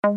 Good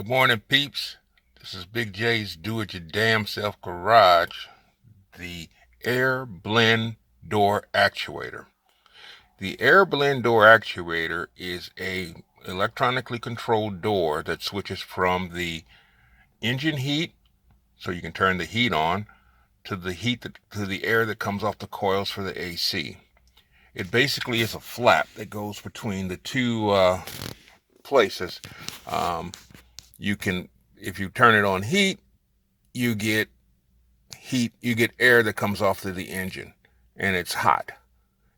morning, peeps. This is Big J's Do-It-Your-Damn-Self Garage, the Air Blend Door Actuator. The Air Blend Door Actuator is a electronically controlled door that switches from the engine heat, so you can turn the heat on, to the air that comes off the coils for the AC. It basically is a flap that goes between the two places. You can, if you turn it on heat, you get air that comes off of the engine, and it's hot.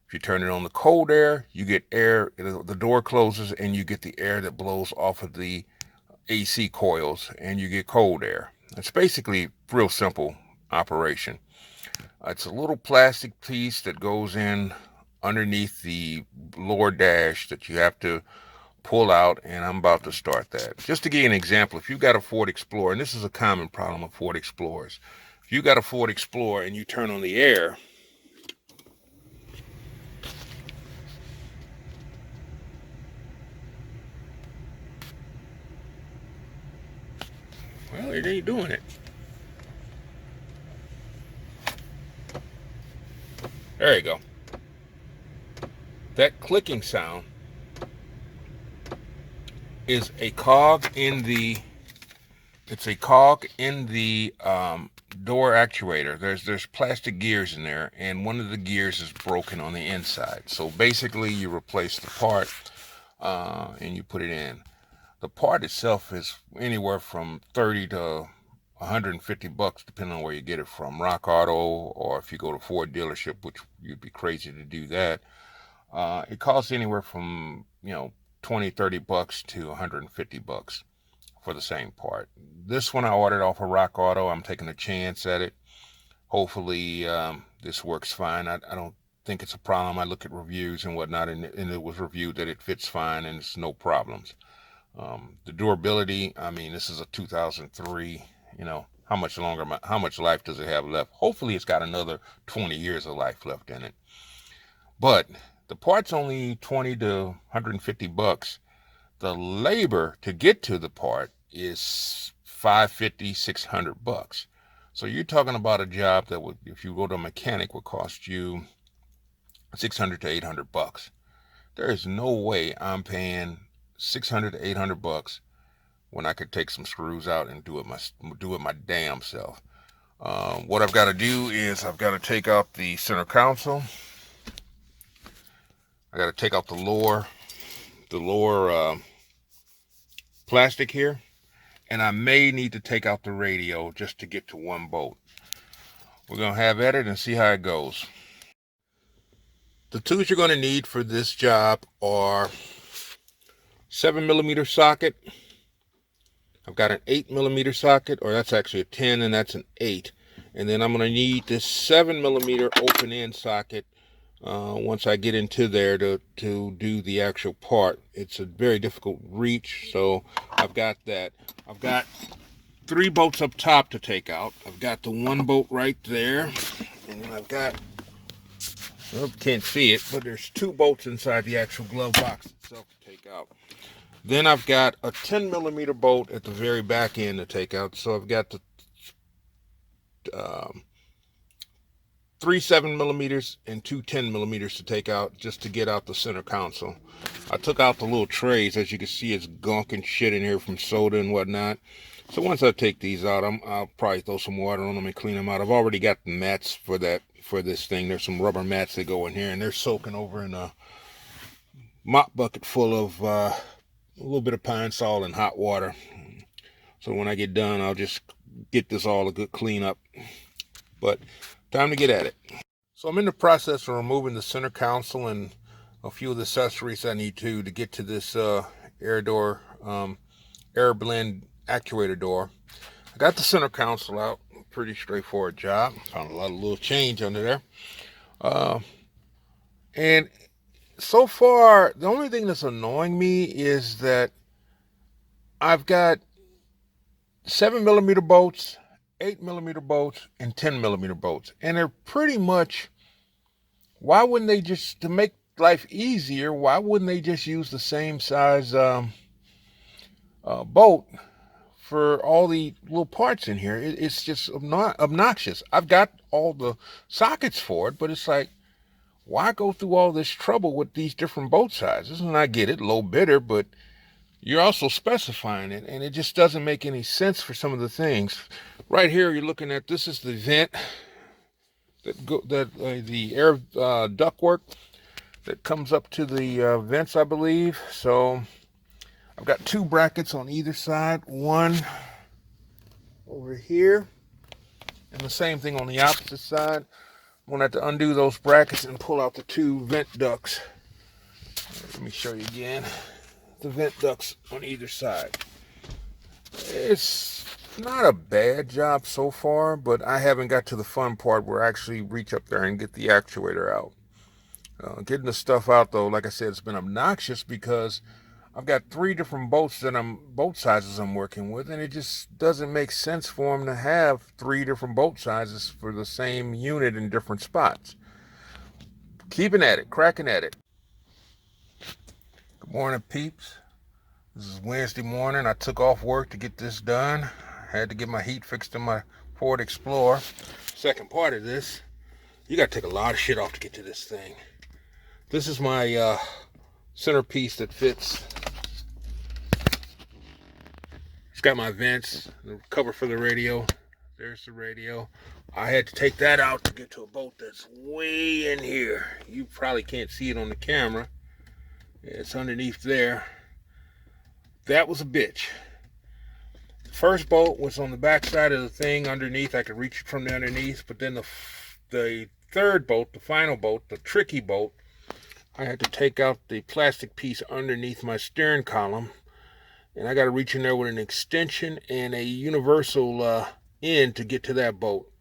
If you turn it on the cold air, you get air, the door closes, and you get the air that blows off of the AC coils, and you get cold air. It's basically real simple operation. It's a little plastic piece that goes in underneath the lower dash that you have to pull out, and I'm about to start that. Just to give you an example, if you've got a Ford Explorer, and this is a common problem of Ford Explorers, if you got a Ford Explorer and you turn on the air, well, it ain't doing it. There you go. That clicking sound is a cog in the door actuator. There's plastic gears in there, and one of the gears is broken on the inside. So basically, you replace the part and you put it in. The part itself is anywhere from 30 to 150 bucks, depending on where you get it from. Rock Auto, or if you go to Ford dealership, which you'd be crazy to do that. It costs anywhere from 20, 30 bucks to 150 bucks for the same part. This one I ordered off of Rock Auto. I'm taking a chance at it. Hopefully this works fine. I don't think it's a problem. I look at reviews and whatnot, and it was reviewed that it fits fine and it's no problems. The durability, I mean, this is a 2003. How much life does it have left? Hopefully it's got another 20 years of life left in it. But the part's only 20 to 150 bucks. The labor to get to the part is 550, 600 bucks. So you're talking about a job that would, if you go to a mechanic, would cost you 600 to 800 bucks. There is no way I'm paying 600 to 800 bucks when I could take some screws out and do it my damn self. What I've got to do is I've got to take out the center console. I got to take out the lower plastic here, and I may need to take out the radio just to get to one bolt. We're going to have at it and see how it goes. The tools you're going to need for this job are 7mm socket. I've got an 8mm socket, or that's actually a 10 and that's an 8. And then I'm going to need this 7mm open end socket once I get into there to do the actual part. It's a very difficult reach, so I've got that. I've got 3 bolts up top to take out. I've got the 1 bolt right there, and then I've got, well, you can't see it, but there's 2 bolts inside the actual glove box itself to take out. Then I've got a 10mm bolt at the very back end to take out. So I've got the 3 7mm and 2 10mm to take out just to get out the center console. I took out the little trays. As you can see, it's gunk and shit in here from soda and whatnot. So once I take these out, I'll probably throw some water on them and clean them out. I've already got the mats for this thing. There's some rubber mats that go in here, and they're soaking over in a mop bucket full of a little bit of pine sol and hot water. So when I get done, I'll just get this all a good clean up. But time to get at it. So I'm in the process of removing the center console and a few of the accessories I need to get to this air door, air blend actuator door. I got the center console out. Pretty straightforward job. Found a lot of little change under there. And so far, the only thing that's annoying me is that I've got 7mm bolts, 8mm bolts, and 10mm bolts. And they're pretty much, why wouldn't they just, to make life easier, why wouldn't they just use the same size bolt for all the little parts in here? It's just obnoxious. I've got all the sockets for it, but it's like, why go through all this trouble with these different bolt sizes? And I get it, low bidder, but you're also specifying it, and it just doesn't make any sense for some of the things. Right here, you're looking at, this is the vent the air ductwork that comes up to the vents, I believe. So I've got two brackets on either side, one over here, and the same thing on the opposite side. I'm gonna have to undo those brackets and pull out the two vent ducts. Let me show you again. The vent ducts on either side. It's not a bad job so far, but I haven't got to the fun part where I actually reach up there and get the actuator out. Getting the stuff out though, like I said, it's been obnoxious because I've got three different bolt sizes I'm working with, and it just doesn't make sense for them to have three different bolt sizes for the same unit in different spots. Keeping at it, cracking at it. Good morning, peeps. This is Wednesday morning. I took off work to get this done. I had to get my heat fixed in my Ford Explorer. Second part of this, you got to take a lot of shit off to get to this thing. This is my centerpiece that fits. It's got my vents, the cover for the radio. There's the radio. I had to take that out to get to a bolt that's way in here. You probably can't see it on the camera. It's underneath there. That was a bitch. The first bolt was on the back side of the thing underneath. I could reach it from the underneath, but then the third bolt, the final bolt, the tricky bolt, I had to take out the plastic piece underneath my steering column, and I got to reach in there with an extension and a universal end to get to that bolt.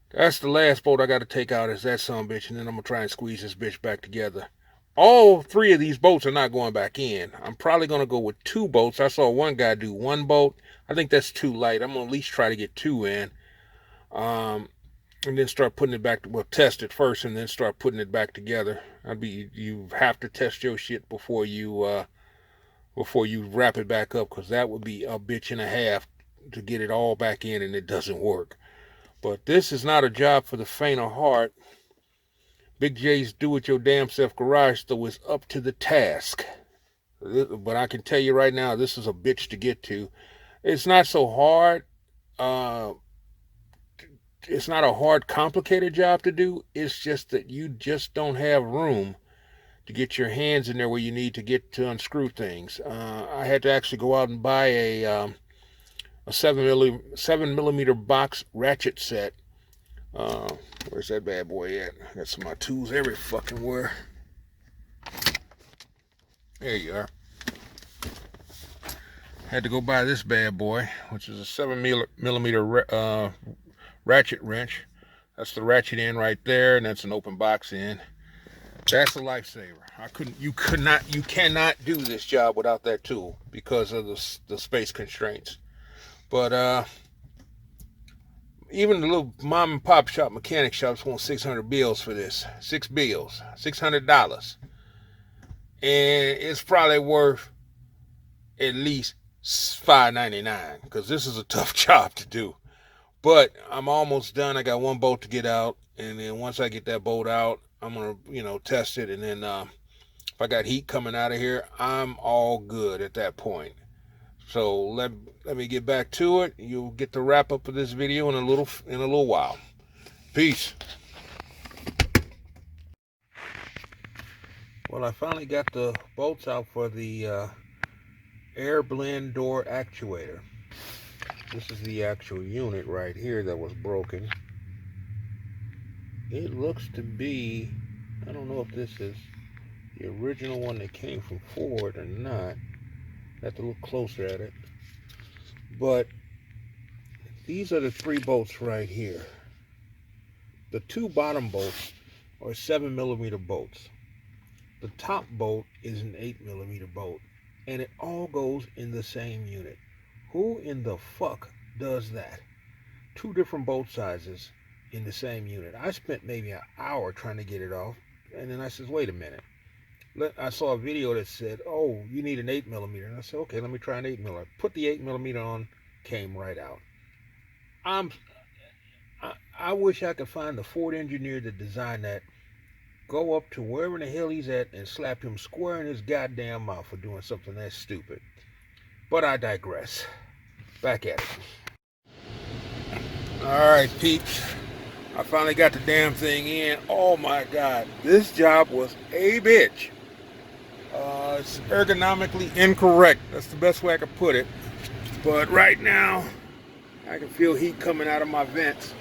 That's the last bolt I got to take out, is that sumbitch, and then I'm going to try and squeeze this bitch back together. All three of these bolts are not going back in. I'm probably going to go with two bolts. I saw one guy do one bolt. I think that's too light. I'm going to at least try to get two in. And then start putting it back, well, test it first and then start putting it back together. You have to test your shit before you wrap it back up, because that would be a bitch and a half to get it all back in, and it doesn't work. But this is not a job for the faint of heart. Big J's do it your damn self garage though is up to the task. But I can tell you right now, this is a bitch to get to. It's not so hard. It's not a hard, complicated job to do. It's just that you just don't have room to get your hands in there where you need to get to unscrew things. I had to actually go out and buy a 7mm box ratchet set. Where's that bad boy at? I got some of my tools every fucking where. There you are. Had to go buy this bad boy, which is a 7mm ratchet wrench. That's the ratchet end right there, and that's an open box end. That's a lifesaver. You cannot do this job without that tool because of the space constraints. But even the little mom and pop shop mechanic shops want 600 bills for this. 6 bills, $600. And it's probably worth at least $5.99, because this is a tough job to do. But I'm almost done. I got one bolt to get out, and then once I get that bolt out, I'm gonna test it, and then if I got heat coming out of here, I'm all good at that point. So let me get back to it. You'll get the wrap up of this video in a little while. Peace. Well, I finally got the bolts out for the air blend door actuator. This is the actual unit right here that was broken. It looks to be, I don't know if this is the original one that came from Ford or not. I have to look closer at it. But these are the 3 bolts right here. The 2 bottom bolts are 7mm bolts. The top bolt is an 8mm bolt. And it all goes in the same unit. Who in the fuck does that? 2 different bolt sizes in the same unit. I spent maybe an hour trying to get it off. And then I said, wait a minute. I saw a video that said, oh, you need an 8mm. And I said, okay, let me try an 8mm. Put the 8mm on, came right out. I wish I could find the Ford engineer that designed that, go up to wherever in the hell he's at and slap him square in his goddamn mouth for doing something that stupid. But I digress. Back at it. Alright, peeps. I finally got the damn thing in. Oh my god. This job was a bitch. It's ergonomically incorrect. That's the best way I could put it. But right now, I can feel heat coming out of my vents.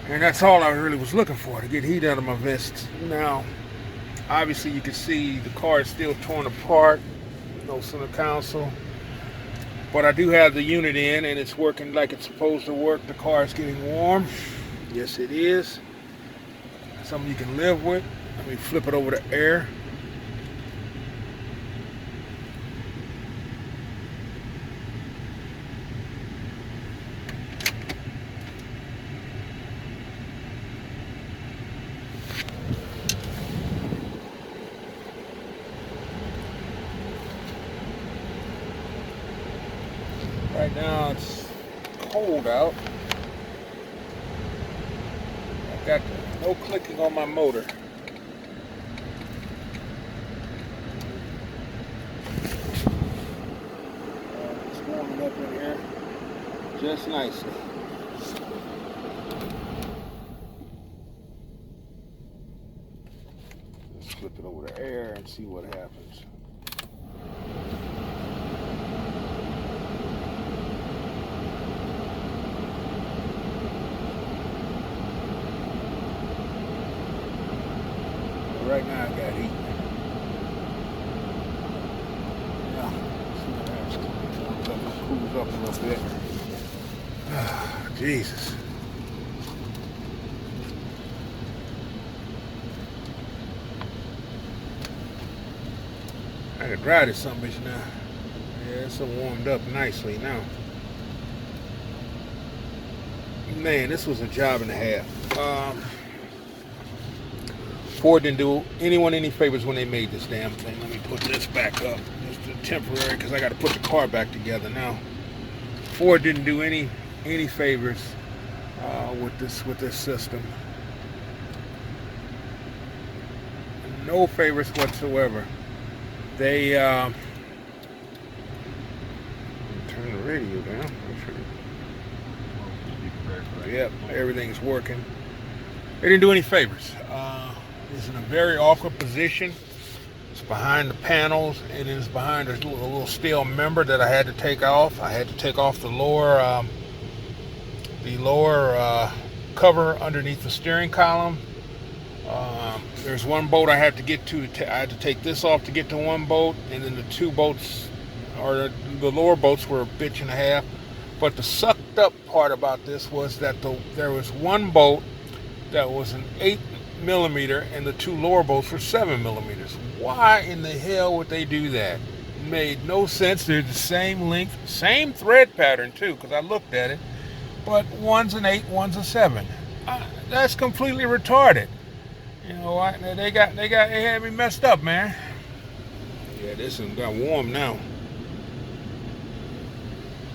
And that's all I really was looking for, to get heat out of my vents. Now, obviously you can see the car is still torn apart. No center console. But I do have the unit in and it's working like it's supposed to work. The car is getting warm. Yes, it is. Something you can live with. Let me flip it over to air. Right now it's cold out. I've got no clicking on my motor. It's warming up in here just nicely. Let's flip it over to air and see what happens. Right now I got heat. Yeah, see what happens. Cools up a little bit. Jesus. I can dry this some bitch now. Yeah, it's so warmed up nicely now. Man, this was a job and a half. Ford didn't do anyone any favors when they made this damn thing. Let me put this back up. Just temporary, because I got to put the car back together now. Ford didn't do any favors with this system. No favors whatsoever. They turn the radio down. Yep, everything's working. They didn't do any favors. It's in a very awkward position. It's behind the panels, and it's behind a little steel member that I had to take off. I had to take off the lower cover underneath the steering column. There's one bolt I had to get to. I had to take this off to get to one bolt, and then the 2 bolts, or the lower bolts, were a bitch and a half. But the sucked up part about this was that there was one bolt that was an 8mm and the 2 lower bolts were 7mm. Why in the hell would they do that? It made no sense. They're the same length, same thread pattern too, because I looked at it, but one's an 8, one's a 7. That's completely retarded. You know what? They had me messed up, man. Yeah, this one got warm now.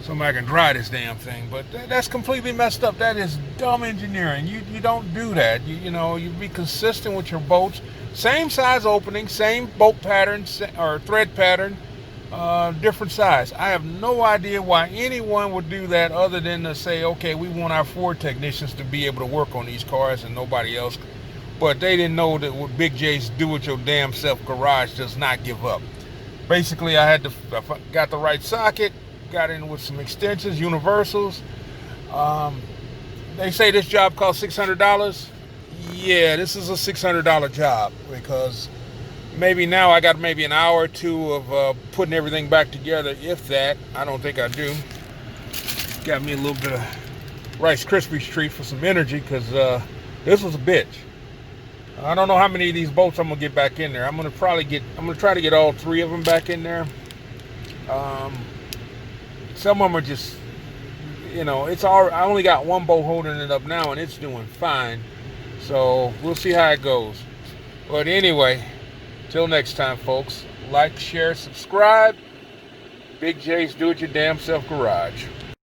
Somebody can dry this damn thing, but that's completely messed up. That is dumb engineering. You don't do that. You be consistent with your bolts. Same size opening, same bolt pattern or thread pattern. different size. I have no idea why anyone would do that other than to say, okay, we want our Ford technicians to be able to work on these cars and nobody else. But they didn't know that what Big J's do it your damn self garage does not give up. Basically, I got the right socket, got in with some extensions, universals. Um, they say this job costs $600. Yeah, this is a $600 job because maybe now I got maybe an hour or two of putting everything back together, if that. I don't think I do. Got me a little bit of Rice Krispies treat for some energy because this was a bitch. I don't know how many of these bolts I'm gonna get back in there. I'm gonna try to get all 3 of them back in there. Some of them are just, it's all. I only got 1 bolt holding it up now, and it's doing fine. So we'll see how it goes. But anyway, till next time, folks. Like, share, subscribe. Big J's Do It Your Damn Self Garage.